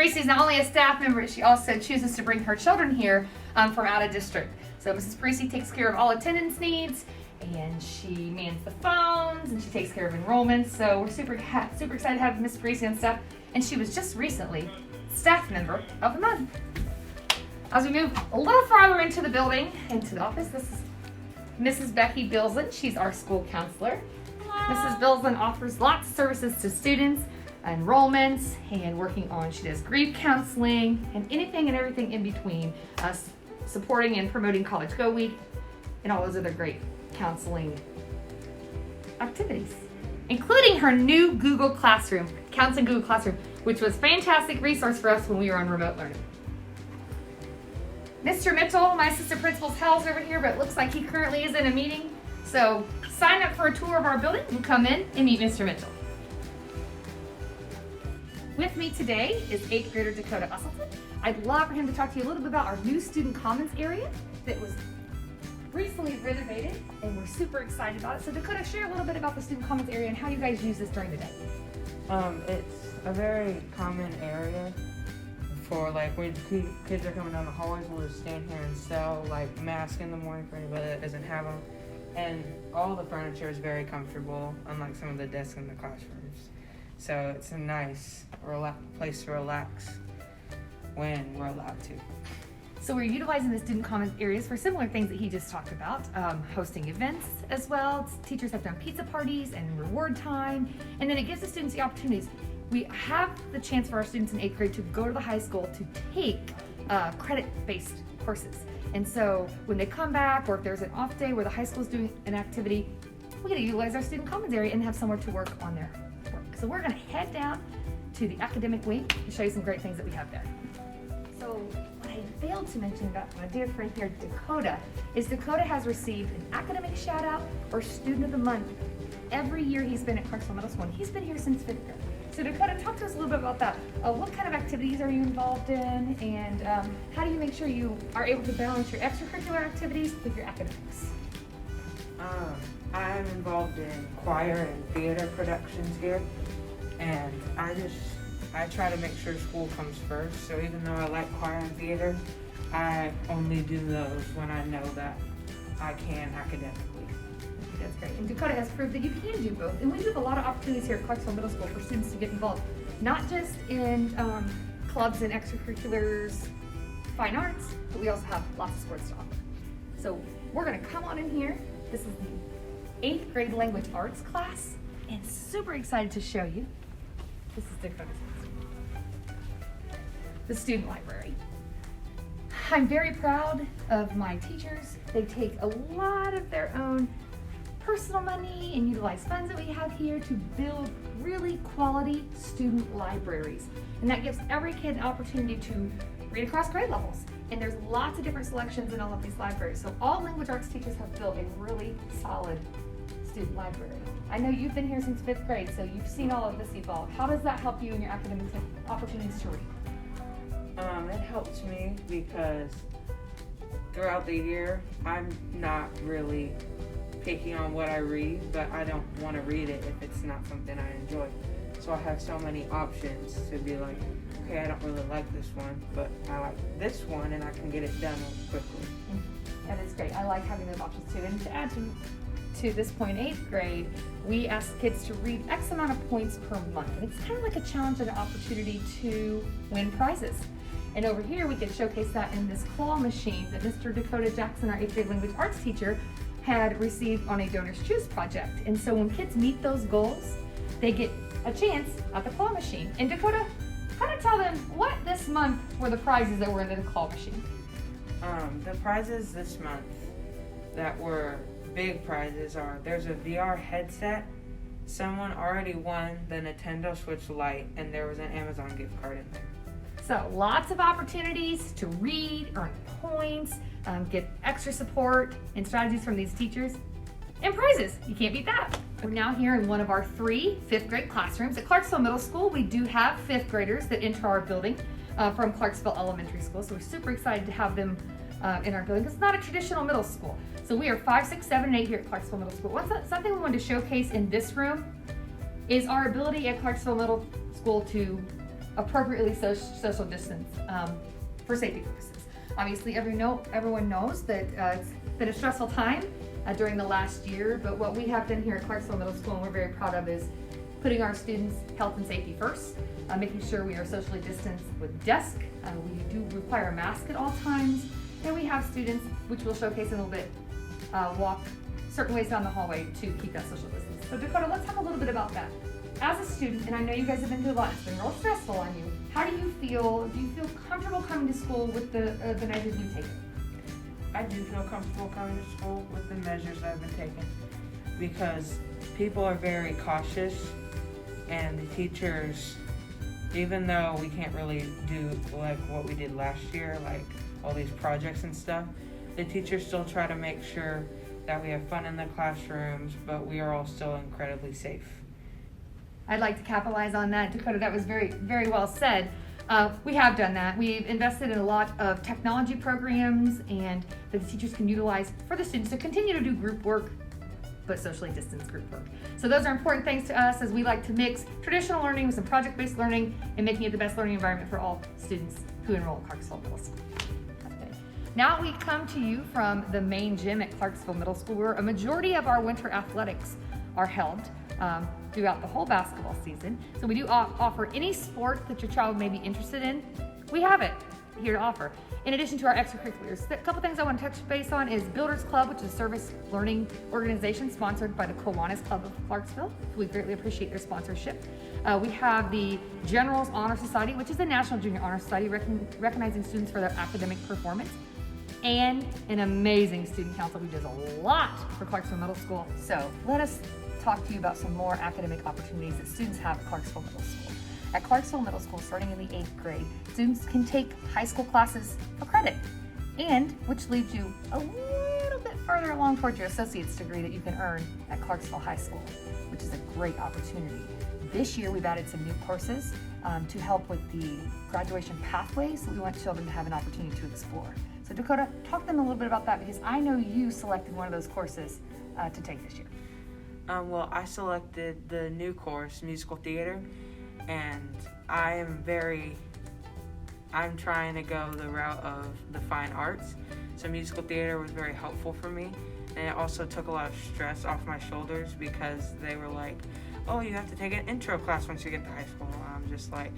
Priestley is not only a staff member, but she also chooses to bring her children here from out of district. So Mrs. Priestley takes care of all attendance needs, and she mans the phones, and she takes care of enrollments. So we're super excited to have Miss Priestley on staff, and she was just recently staff member of the month. As we move a little farther into the building, into the office, this is Mrs. Becky Bilson. She's our school counselor. Mrs. Bilson offers lots of services to students, enrollments, and working on, she does grief counseling and anything and everything in between, supporting and promoting College Go Week and all those other great counseling activities, including her new Google Classroom, Counseling Google Classroom, which was a fantastic resource for us when we were on remote learning. Mr. Mitchell, my assistant principal's housed over here, but it looks like he currently is in a meeting. So sign up for a tour of our building and come in and meet Mr. Mitchell. With me today is 8th grader Dakota Usselton. I'd love for him to talk to you a little bit about our new Student Commons area that was recently renovated, and we're super excited about it. So Dakota, share a little bit about the Student Commons area and how you guys use this during the day. It's a very common area for like when kids are coming down the hallways. We'll just stand here and sell like masks in the morning for anybody that doesn't have them. And all the furniture is very comfortable, unlike some of the desks in the classrooms. So it's a nice place to relax when we're allowed to. So we're utilizing the Student Commons areas for similar things that he just talked about, hosting events as well. Teachers have done pizza parties and reward time, and then it gives the students the opportunities. We have the chance for our students in 8th grade to go to the high school to take credit-based courses. And so when they come back, or if there's an off day where the high school is doing an activity, we get to utilize our Student Commons area and have somewhere to work on their work. So we're gonna head down to the academic wing and show you some great things that we have there. So what I failed to mention about my dear friend here, Dakota, is Dakota has received an academic shout out or student of the month every year he's been at Clarksville Middle School, and he's been here since 5th grade. So Dakota, talk to us a little bit about that. What kind of activities are you involved in, and how do you make sure you are able to balance your extracurricular activities with your academics? I'm involved in choir and theater productions here, and I try to make sure school comes first. So even though I like choir and theater, I only do those when I know that I can academically. That's great. And Dakota has proved that you can do both. And we do have a lot of opportunities here at Clarksville Middle School for students to get involved, not just in clubs and extracurriculars, fine arts, but we also have lots of sports to offer. So we're going to come on in here. This is the 8th grade language arts class, and super excited to show you. This is Dakota's class. The student library. I'm very proud of my teachers. They take a lot of their own personal money and utilize funds that we have here to build really quality student libraries. And that gives every kid an opportunity to read across grade levels. And there's lots of different selections in all of these libraries. So all language arts teachers have built a really solid student library. I know you've been here since 5th grade, so you've seen all of this evolve. How does that help you in your academic opportunities to read? It helps me because throughout the year, I'm not really picking on what I read, but I don't want to read it if it's not something I enjoy. So I have so many options to be like, okay, I don't really like this one, but I like this one, and I can get it done quickly. That is great. I like having those options too. And to add to this point, 8th grade, we ask kids to read X amount of points per month. And it's kind of like a challenge and an opportunity to win prizes. And over here, we can showcase that in this claw machine that Mr. Dakota Jackson, our 8th grade language arts teacher, had received on a Donors Choose project. And so when kids meet those goals, they get a chance at the claw machine. And Dakota, kind of tell them what this month were the prizes that were in the claw machine. The prizes this month that were big prizes are, there's a VR headset. Someone already won the Nintendo Switch Lite, and there was an Amazon gift card in there. So lots of opportunities to read, earn points, get extra support and strategies from these teachers, and prizes. You can't beat that. We're now here in one of our 3 5th grade classrooms. At Clarksville Middle School, we do have 5th graders that enter our building from Clarksville Elementary School, so we're super excited to have them in our building. It's not a traditional middle school. So we are 5, 6, 7, and 8 here at Clarksville Middle School. Something we wanted to showcase in this room is our ability at Clarksville Middle School to appropriately social distance for safety purposes. Obviously, everyone knows that it's been a stressful time during the last year, but what we have done here at Clarksville Middle School, and we're very proud of, is putting our students' health and safety first, making sure we are socially distanced with desk. We do require a mask at all times, and we have students, which we'll showcase in a little bit, walk certain ways down the hallway to keep that social distance. So Dakota, let's talk a little bit about that. As a student, and I know you guys have been through a lot, it's been real stressful on you. How do you feel? Do you feel comfortable coming to school with the measures you've taken? I do feel comfortable coming to school with the measures I've been taking because people are very cautious, and the teachers, even though we can't really do like what we did last year, like all these projects and stuff, the teachers still try to make sure that we have fun in the classrooms, but we are all still incredibly safe. I'd like to capitalize on that, Dakota. That was very, very well said. We have done that. We've invested in a lot of technology programs and that the teachers can utilize for the students to continue to do group work, but socially distanced group work. So those are important things to us as we like to mix traditional learning with some project-based learning and making it the best learning environment for all students who enroll at Clarksville Middle School. Now we come to you from the main gym at Clarksville Middle School, where a majority of our winter athletics are held throughout the whole basketball season. So we do offer any sport that your child may be interested in. We have it here to offer. In addition to our extracurriculars, a couple things I want to touch base on is Builders Club, which is a service learning organization sponsored by the Kiwanis Club of Clarksville. We greatly appreciate their sponsorship. We have the Generals Honor Society, which is the National Junior Honor Society, recognizing students for their academic performance, and an amazing student council who does a lot for Clarksville Middle School. So let us talk to you about some more academic opportunities that students have at Clarksville Middle School. At Clarksville Middle School, starting in the 8th grade, students can take high school classes for credit, and which leads you a little bit further along towards your associate's degree that you can earn at Clarksville High School, which is a great opportunity. This year, we've added some new courses to help with the graduation pathways that we want children to have an opportunity to explore. So Dakota, talk to them a little bit about that, because I know you selected one of those courses to take this year. Well, I selected the new course, musical theater, and I'm trying to go the route of the fine arts. So musical theater was very helpful for me, and it also took a lot of stress off my shoulders because they were like, oh, you have to take an intro class once you get to high school. And I'm just like,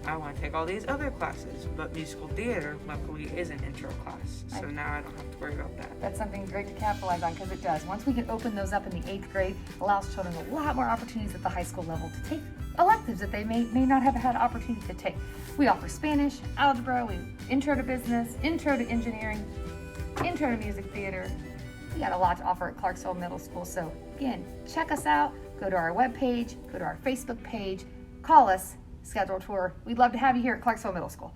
I want to take all these other classes, but musical theater luckily is an intro class, so now I don't have to worry about that. That's something great to capitalize on, because it does. Once we can open those up in the 8th grade, it allows children a lot more opportunities at the high school level to take electives that they may not have had opportunity to take. We offer Spanish, algebra, intro to business, intro to engineering, intro to music theater. We got a lot to offer at Clarksville Middle School, so again, check us out. Go to our webpage, go to our Facebook page, call us, schedule a tour. We'd love to have you here at Clarksville Middle School.